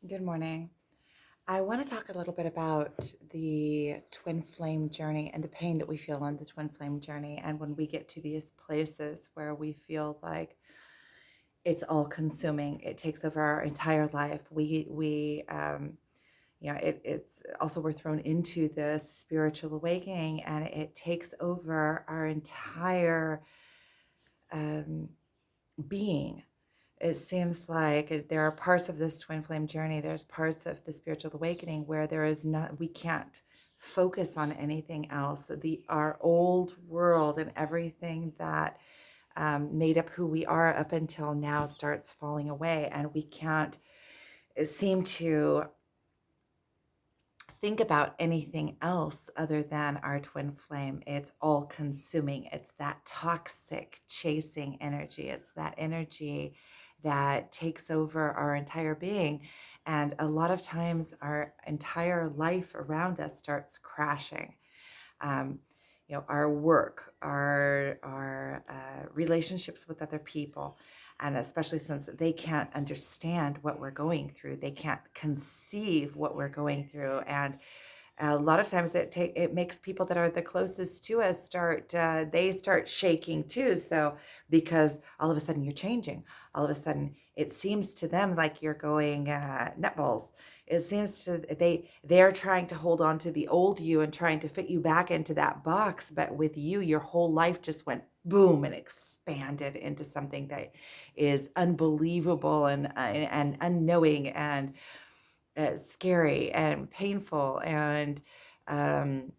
Good morning. I want to talk a little bit about the twin flame journey and the pain that we feel on the twin flame journey. And when we get to these places where we feel like it's all consuming, it takes over our entire life. It's also we're thrown into this spiritual awakening, and it takes over our entire um, being. It seems like there are parts of this twin flame journey, there's parts of the spiritual awakening where there is not, we can't focus on anything else. Our old world and everything that made up who we are up until now starts falling away, and we can't seem to think about anything else other than our twin flame. It's all consuming. It's that toxic chasing energy. It's that energy that takes over our entire being. And a lot of times our entire life around us starts crashing. Um, our work, our relationships with other people, and especially since they can't understand what we're going through, they can't conceive what we're going through, and a lot of times it makes people that are the closest to us they start shaking too. So because all of a sudden you're changing, all of a sudden it seems to them like you're going nutballs. It seems to they're trying to hold on to the old you and trying to fit you back into that box, but with you, your whole life just went boom and expanded into something that is unbelievable and unknowing and scary and painful, and um,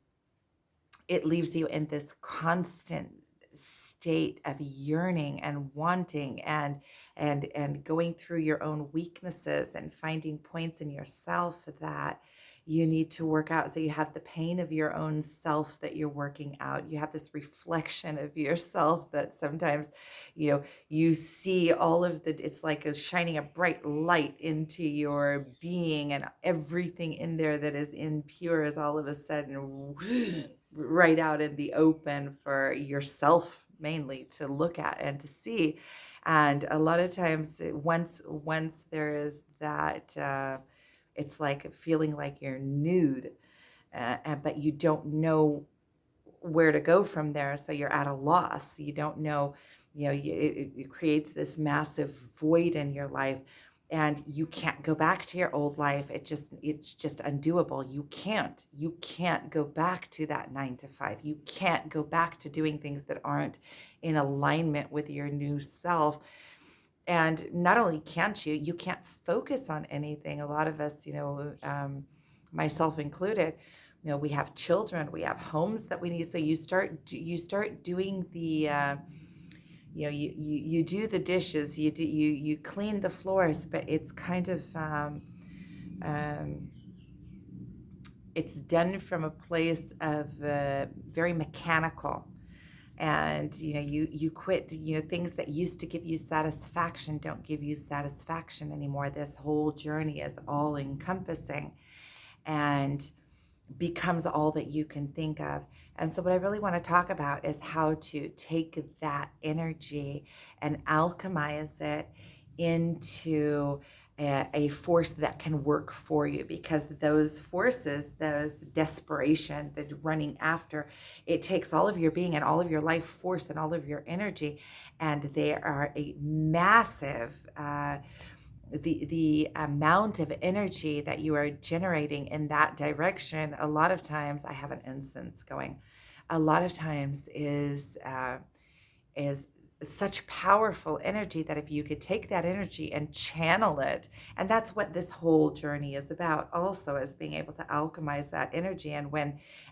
it leaves you in this constant state of yearning and wanting and going through your own weaknesses and finding points in yourself that you need to work out. So you have the pain of your own self that you're working out. You have this reflection of yourself that sometimes, you see all of it's like shining a bright light into your being, and everything in there that is impure is all of a sudden right out in the open for yourself mainly to look at and to see. And a lot of times once there is that it's like feeling like you're nude, but you don't know where to go from there. So you're at a loss. You don't know, it creates this massive void in your life, and you can't go back to your old life. It's just undoable. You can't go back to that 9 to 5. You can't go back to doing things that aren't in alignment with your new self. And not only can't you can't focus on anything. A lot of us, myself included, we have children, we have homes that we need. So you start doing the you do the dishes, you clean the floors, but it's kind of um, it's done from a place of very mechanical. And you quit, things that used to give you satisfaction don't give you satisfaction anymore. This whole journey is all encompassing and becomes all that you can think of. And so what I really want to talk about is how to take that energy and alchemize it into a force that can work for you, because those forces, those desperation, the running after, it takes all of your being and all of your life force and all of your energy, and they are a massive the amount of energy that you are generating in that direction. A lot of times, I have an incense going, a lot of times is such powerful energy that if you could take that energy and channel it, and that's what this whole journey is about also, is being able to alchemize that energy. And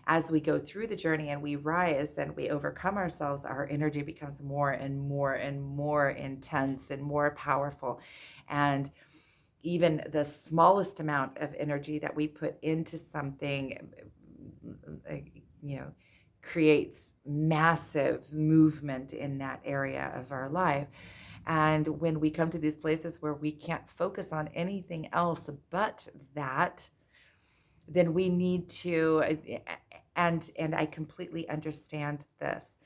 as we go through the journey and we rise and we overcome ourselves, our energy becomes more and more and more intense and more powerful. And even the smallest amount of energy that we put into something, uh, you know, creates massive movement in that area of our life. And when we come to these places where we can't focus on anything else but that, then we need to, and I completely understand this.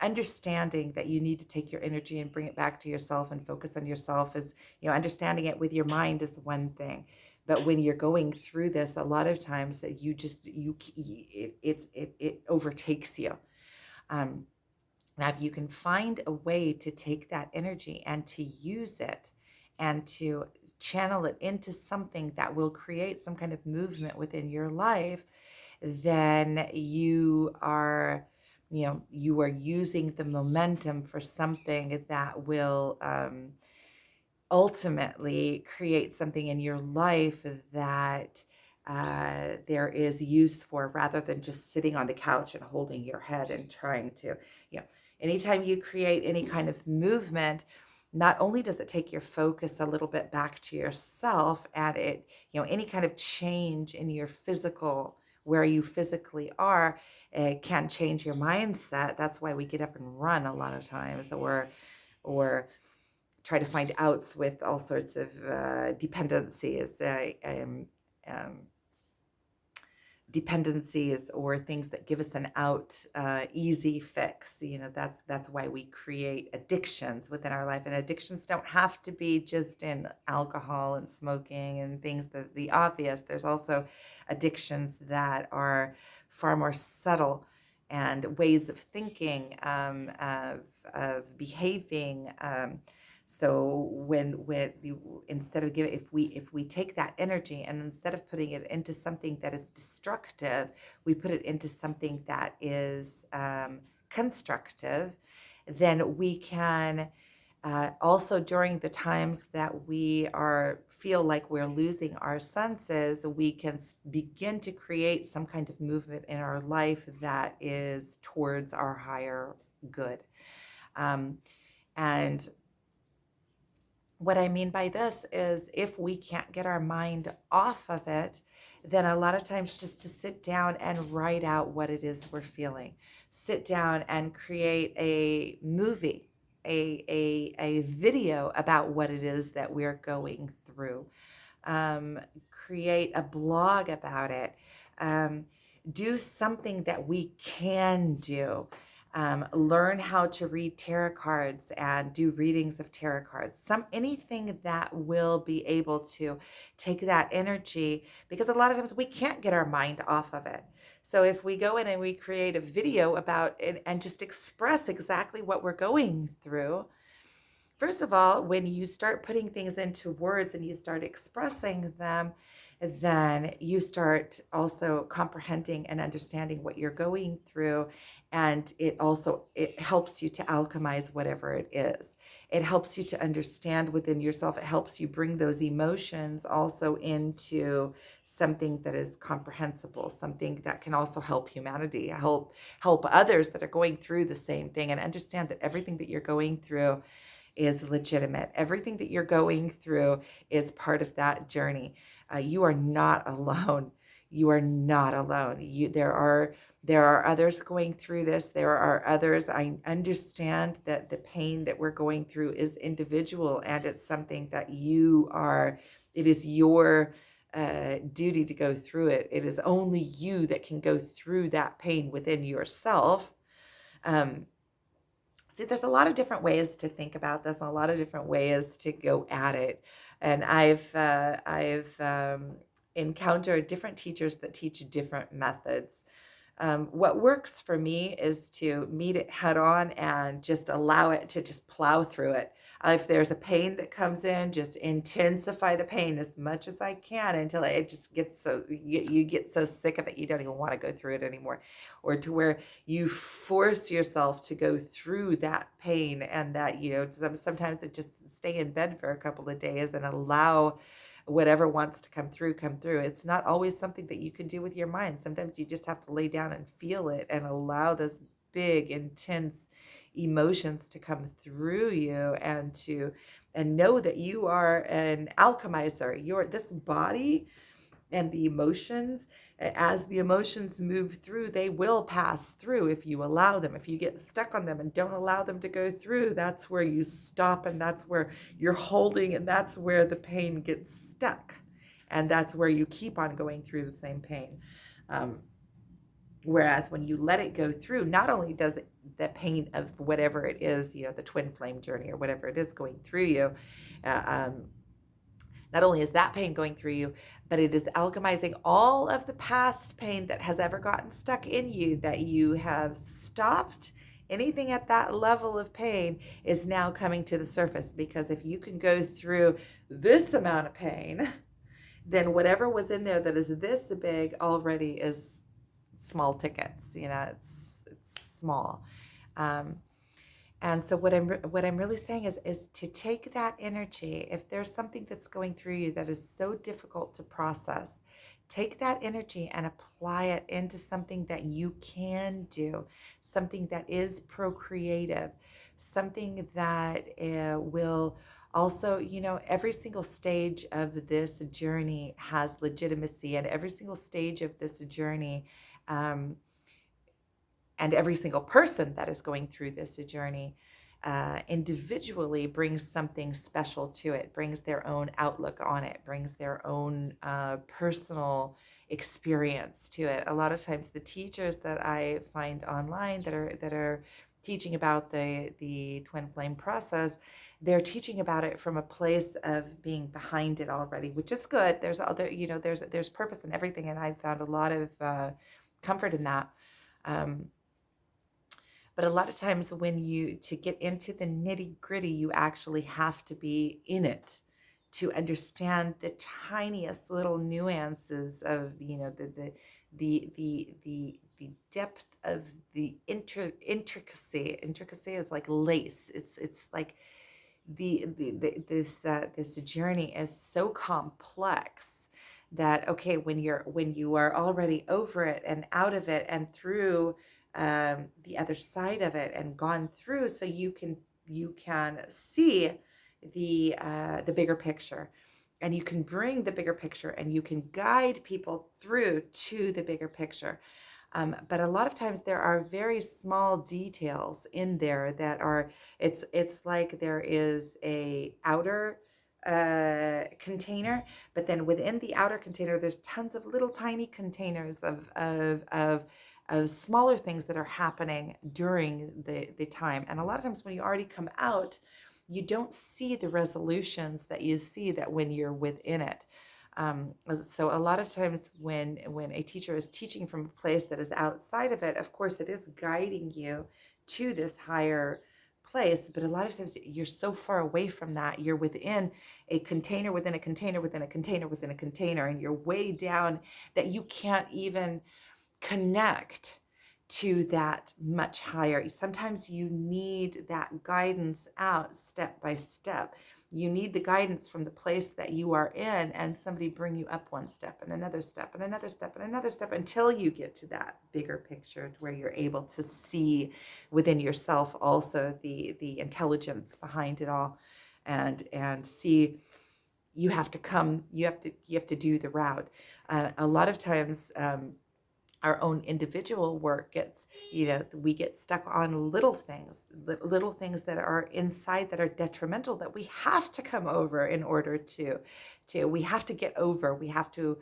understanding that you need to take your energy and bring it back to yourself and focus on yourself is, understanding it with your mind is one thing. But when you're going through this, a lot of times that it overtakes you. Um, Now, if you can find a way to take that energy and to use it and to channel it into something that will create some kind of movement within your life, then you are using the momentum for something that will ultimately create something in your life that there is use for, rather than just sitting on the couch and holding your head and trying to, you know, anytime you create any kind of movement, not only does it take your focus a little bit back to yourself, and any kind of change in your physical, where you physically are, it can change your mindset. That's why we get up and run a lot of times, or try to find outs with all sorts of dependencies. Um, Dependencies or things that give us an out, easy fix. That's why we create addictions within our life. And addictions don't have to be just in alcohol and smoking and things that the obvious. There's also addictions that are far more subtle, and ways of thinking, of behaving. So when you, instead of giving, if we take that energy and instead of putting it into something that is destructive, we put it into something that is constructive, then we can also, during the times that we feel like we're losing our senses, we can begin to create some kind of movement in our life that is towards our higher good. And what I mean by this is, if we can't get our mind off of it, then a lot of times just to sit down and write out what it is we're feeling. Sit down and create a movie, a video about what it is that we're going through. Create a blog about it. Do something that we can do. Learn how to read tarot cards and do readings of tarot cards. Anything that will be able to take that energy, because a lot of times we can't get our mind off of it. So if we go in and we create a video about it and just express exactly what we're going through, first of all, when you start putting things into words and you start expressing them, then you start also comprehending and understanding what you're going through. And it helps you to alchemize whatever it is. It helps you to understand within yourself. It helps you bring those emotions also into something that is comprehensible, something that can also help humanity, help others that are going through the same thing, and understand that everything that you're going through is legitimate. Everything that you're going through is part of that journey. You are not alone. You are not alone. There are others going through this. There are others. I understand that the pain that we're going through is individual, and it's something that it is your duty to go through it. It is only you that can go through that pain within yourself. See, there's a lot of different ways to think about this, and a lot of different ways to go at it. And I've encountered different teachers that teach different methods. What works for me is to meet it head on and just allow it to just plow through it. If there's a pain that comes in, just intensify the pain as much as I can until it just gets you get so sick of it you don't even want to go through it anymore, or to where you force yourself to go through that pain, and that sometimes it just stay in bed for a couple of days and allow whatever wants to come through. It's not always something that you can do with your mind. Sometimes you just have to lay down and feel it and allow this big intense emotions to come through you, and know that you are an alchemizer. This body and the emotions, as the emotions move through, they will pass through if you allow them. If you get stuck on them and don't allow them to go through, that's where you stop, and that's where you're holding, and that's where the pain gets stuck, and that's where you keep on going through the same pain. Whereas when you let it go through, not only does it, the pain of whatever it is, the twin flame journey or whatever it is going through you, uh, um, not only is that pain going through you, but it is alchemizing all of the past pain that has ever gotten stuck in you, that you have stopped. Anything at that level of pain is now coming to the surface, because if you can go through this amount of pain, then whatever was in there that is this big already is small tickets. It's small. Um, and so what I'm really saying is to take that energy. If there's something that's going through you that is so difficult to process, take that energy and apply it into something that you can do, something that is procreative, something that will also, every single stage of this journey has legitimacy, and every single stage of this journey, um, and every single person that is going through this journey individually brings something special to it, brings their own outlook on it, brings their own personal experience to it. A lot of times the teachers that I find online that are teaching about the twin flame process, they're teaching about it from a place of being behind it already, which is good. There's other, there's purpose in everything, and I've found a lot of comfort in that. um, but a lot of times to get into the nitty gritty, you actually have to be in it to understand the tiniest little nuances of, the depth of the intricacy. Intricacy is like lace. It's like this journey is so complex that, okay, when you are already over it and out of it and through the other side of it and gone through, so you can see the bigger picture, and you can bring the bigger picture, and you can guide people through to the bigger picture. But a lot of times there are very small details in there that are, it's like there is a outer container, but then within the outer container there's tons of little tiny containers of smaller things that are happening during the time. And a lot of times when you already come out, you don't see the resolutions that you see that when you're within it. So a lot of times when a teacher is teaching from a place that is outside of it, of course it is guiding you to this higher place, but a lot of times you're so far away from that. You're within a container within a container within a container within a container, and you're way down that you can't even connect to that much higher. Sometimes you need that guidance out step by step. You need the guidance from the place that you are in, and somebody bring you up one step and another step and another step and another step until you get to that bigger picture where you're able to see within yourself also the intelligence behind it all, and see you have to do the route. A lot of times our own individual work gets, we get stuck on little things that are inside that are detrimental, that we have to come over in order we have to get over, we have to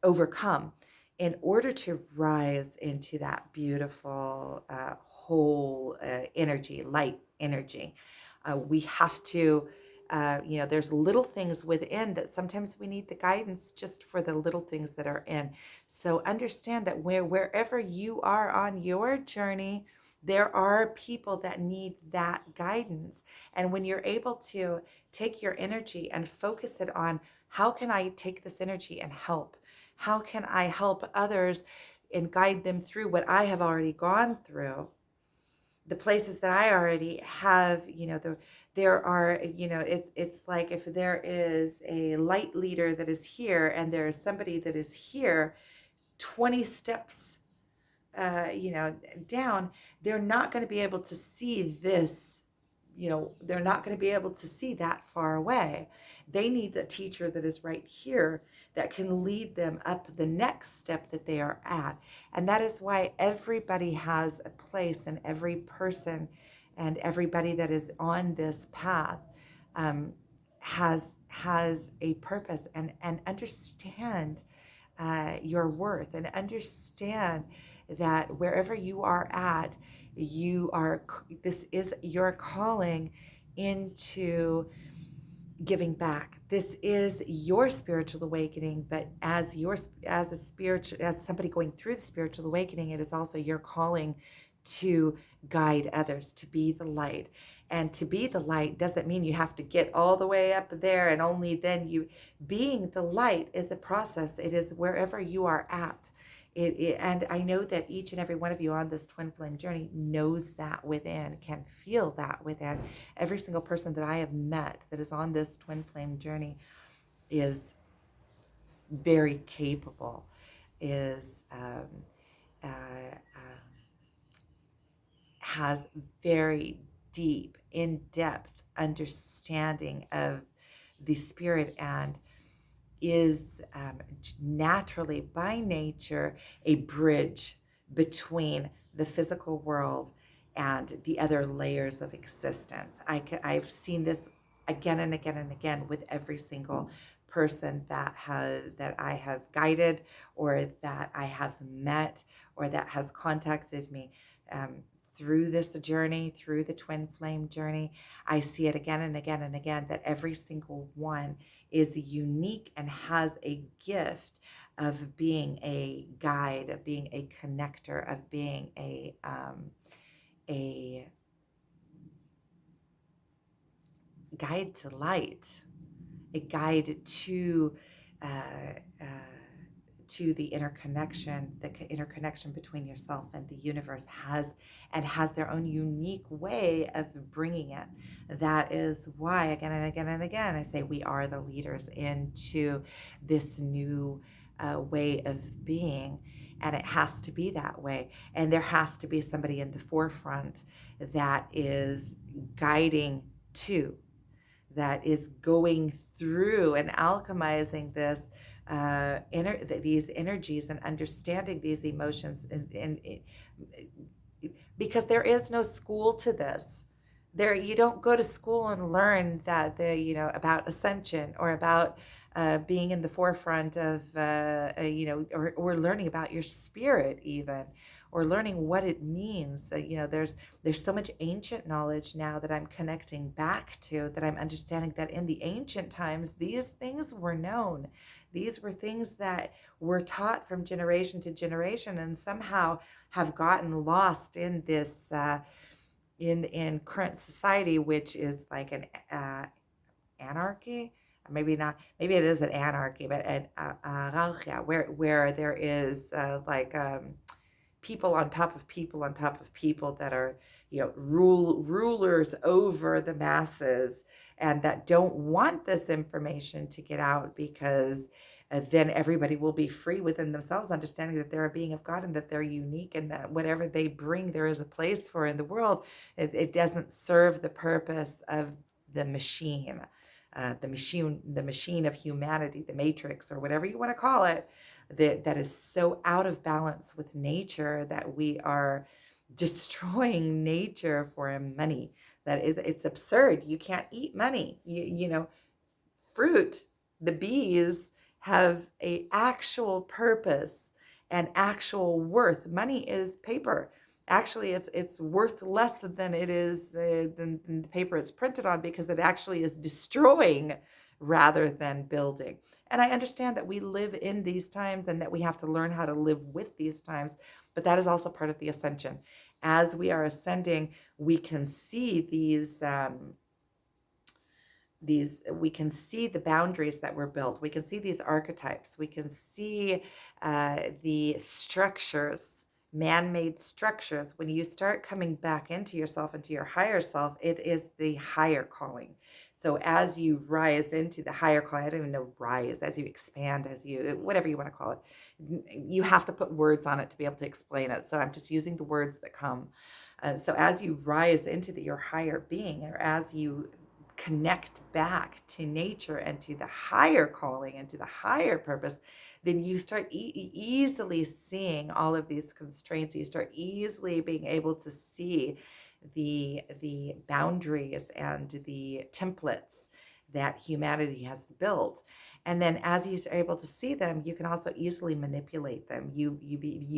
overcome in order to rise into that beautiful whole energy, light energy. We have to, there's little things within that sometimes we need the guidance just for the little things that are in. So understand that wherever you are on your journey, there are people that need that guidance. And when you're able to take your energy and focus it on, how can I take this energy and help? How can I help others and guide them through what I have already gone through? The places that I already have, there are, it's like if there is a light leader that is here and there is somebody that is here 20 steps, down, they're not going to be able to see this, they're not going to be able to see that far away. They need a teacher that is right here that can lead them up the next step that they are at. And that is why everybody has a place, and every person and everybody that is on this path has a purpose, and understand your worth, and understand that wherever you are at, you are, this is your calling into giving back. This is your spiritual awakening, but as somebody going through the spiritual awakening, it is also your calling to guide others, to be the light. And to be the light doesn't mean you have to get all the way up there and only then you. Being the light is a process. It is wherever you are at. And I know that each and every one of you on this twin flame journey knows that within, can feel that within. Every single person that I have met that is on this twin flame journey is very capable, is uh, has very deep, in-depth understanding of the spirit, and is naturally, by nature, a bridge between the physical world and the other layers of existence. I've seen this again and again and again with every single person that I have guided, or that I have met, or that has contacted me um, through this journey, through the twin flame journey. I see it again and again and again, that every single one is unique and has a gift of being a guide, of being a connector, of being a guide to light, a guide uh, uh, to the interconnection. The interconnection between yourself and the universe has their own unique way of bringing it. That is why again and again and again I say we are the leaders into this new way of being, and it has to be that way. And there has to be somebody in the forefront that is guiding to, that is going through and alchemizing these energies and understanding these emotions, and because there is no school to this. There, you don't go to school and learn that about ascension, or about being in the forefront of or learning about your spirit even, or learning what it means. There's so much ancient knowledge now that I'm connecting back to, that I'm understanding that in the ancient times these things were known. These were things that were taught from generation to generation, and somehow have gotten lost in this in current society, which is like an anarchy. Maybe not. Maybe it is an anarchy, but an anarchia, where there is people on top of people on top of people that are rulers over the masses, and that don't want this information to get out, because then everybody will be free within themselves, understanding that they're a being of God and that they're unique, and that whatever they bring there is a place for in the world. It doesn't serve the purpose of the machine, the machine of humanity, the matrix, or whatever you want to call it, that is so out of balance with nature that we are destroying nature for money. It's absurd. You can't eat money. Fruit, the bees have a actual purpose and actual worth. Money is paper. Actually, it's worth less than it is than the paper it's printed on, because it actually is destroying rather than building. And I understand that we live in these times and that we have to learn how to live with these times, but that is also part of the ascension. As we are ascending, we can see we can see the boundaries that were built. We can see these archetypes. We can see the structures, man-made structures. When you start coming back into yourself, into your higher self, it is the higher calling. So as you rise into the higher calling, I don't even know rise, as you expand, as you, whatever you want to call it, you have to put words on it to be able to explain it. So I'm just using the words that come. So as you rise into your higher being, or as you connect back to nature and to the higher calling and to the higher purpose, then you start easily seeing all of these constraints. You start easily being able to see the boundaries and the templates that humanity has built. And then as you are able to see them, you can also easily manipulate them. You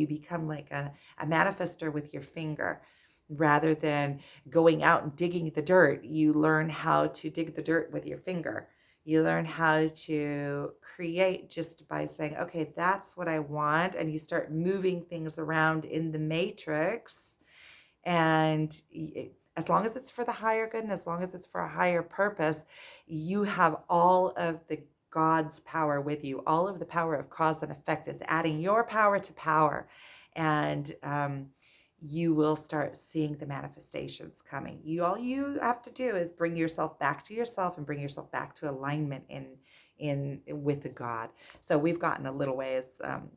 become like a manifester with your finger. Rather than going out and digging the dirt, you learn how to dig the dirt with your finger. You learn how to create just by saying, okay, that's what I want. And you start moving things around in the matrix. And as long as it's for the higher good and as long as it's for a higher purpose, you have all of the God's power with you. All of the power of cause and effect is adding your power to power. And you will start seeing the manifestations coming. All you have to do is bring yourself back to yourself and bring yourself back to alignment in with the God. So we've gotten a little ways.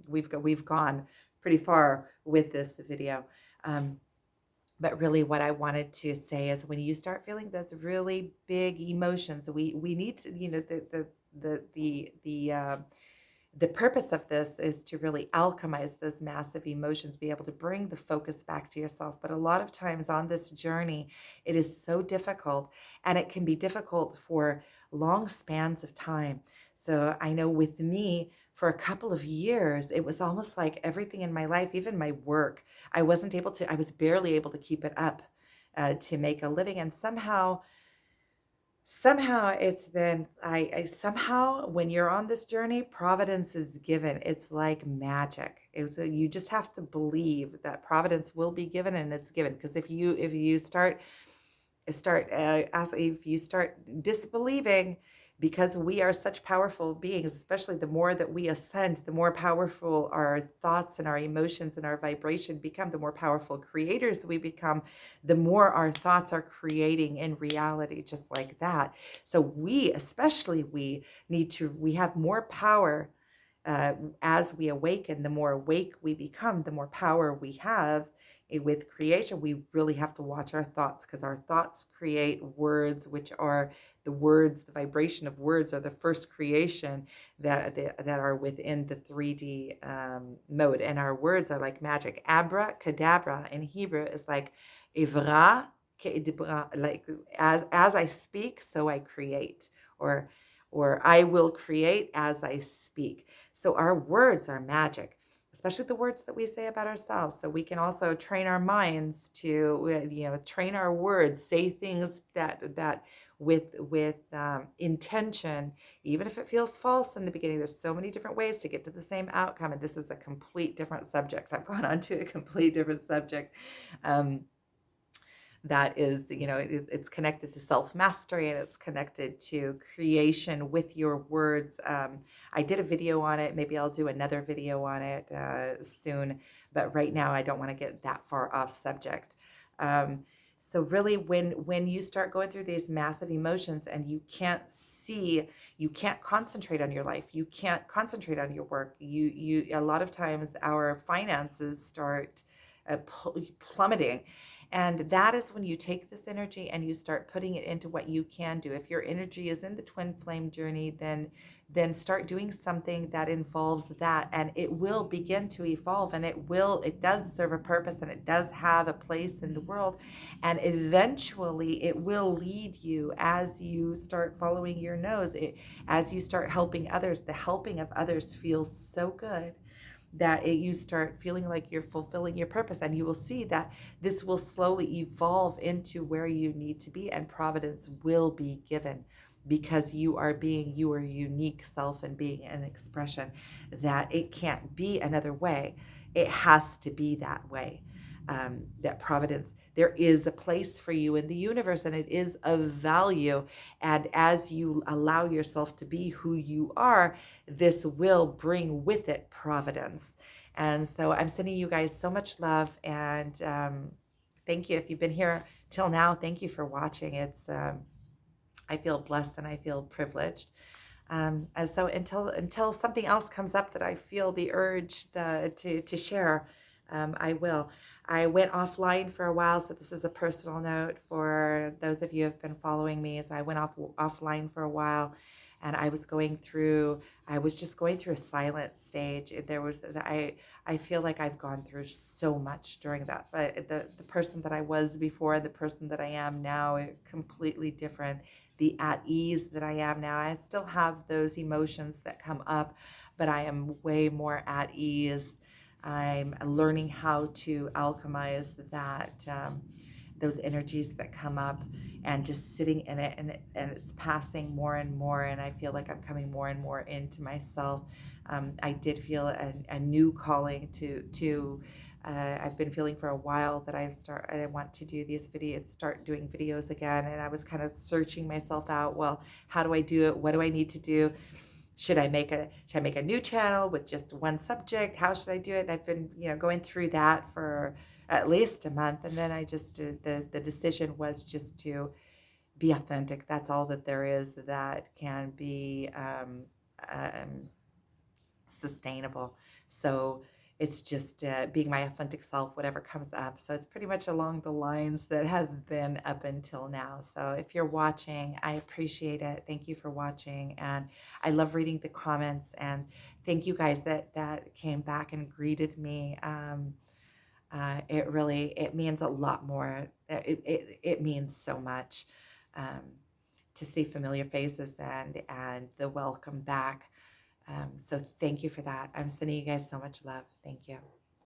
We've gone pretty far with this video. But really what I wanted to say is when you start feeling those really big emotions, we need to, the purpose of this is to really alchemize those massive emotions, be able to bring the focus back to yourself. But a lot of times on this journey, it is so difficult, and it can be difficult for long spans of time. So I know with me, for a couple of years, it was almost like everything in my life, even my work, I was barely able to keep it up to make a living. And somehow it's been I somehow when you're on this journey, providence is given. It's like magic. You just have to believe that providence will be given, and it's given. Because if you if you start disbelieving, because we are such powerful beings, especially the more that we ascend, the more powerful our thoughts and our emotions and our vibration become, the more powerful creators we become, the more our thoughts are creating in reality, just like that. So especially we have more power as we awaken. The more awake we become, the more power we have. With creation, we really have to watch our thoughts, because our thoughts create words, which are the vibration of words are the first creation that are within the 3D mode. And our words are like magic. Abracadabra in Hebrew is like ivra ke'dibra, like as I speak, so I create, or I will create as I speak. So our words are magic, especially the words that we say about ourselves. So we can also train our minds to, train our words, say things that with intention, even if it feels false in the beginning. There's so many different ways to get to the same outcome, and this is a complete different subject. I've gone on to a complete different subject. That is, it's connected to self-mastery, and it's connected to creation with your words. I did a video on it. Maybe I'll do another video on it soon, but right now I don't want to get that far off subject. So really, when you start going through these massive emotions and you can't concentrate on your life, you can't concentrate on your work, a lot of times our finances start plummeting. And that is when you take this energy and you start putting it into what you can do. If your energy is in the twin flame journey, then start doing something that involves that, and it will begin to evolve, and it does serve a purpose, and it does have a place in the world. And eventually it will lead you, as you start following your nose, as you start helping others. The helping of others feels so good that you start feeling like you're fulfilling your purpose, and you will see that this will slowly evolve into where you need to be, and providence will be given, because you are your unique self and being an expression that it can't be another way. It has to be that way. That providence, there is a place for you in the universe, and it is of value. And as you allow yourself to be who you are, this will bring with it providence. And so I'm sending you guys so much love, and thank you. If you've been here till now, thank you for watching. I feel blessed and I feel privileged. And so until something else comes up that I feel the urge to share, I will. I went offline for a while, so this is a personal note for those of you who have been following me. So I went offline for a while, and I was just going through a silent stage. I feel like I've gone through so much during that, but the person that I was before, the person that I am now, are completely different. the at ease that I am now. I still have those emotions that come up, but I am way more at ease. I'm learning how to alchemize those energies that come up, and just sitting in it, and it's passing more and more, and I feel like I'm coming more and more into myself. I did feel a new calling to I've been feeling for a while that I want to do these videos, start doing videos again, and I was kind of searching myself out. Well, how do I do it? What do I need to do? Should I make a new channel with just one subject? How should I do it? And I've been, going through that for at least a month, and then I just the decision was just to be authentic. That's all that there is that can be um, sustainable. So it's just being my authentic self, whatever comes up. So it's pretty much along the lines that have been up until now. So if you're watching, I appreciate it. Thank you for watching. And I love reading the comments, and thank you guys that came back and greeted me. It means a lot more. It means so much um, to see familiar faces and the welcome back. So thank you for that. I'm sending you guys so much love. Thank you.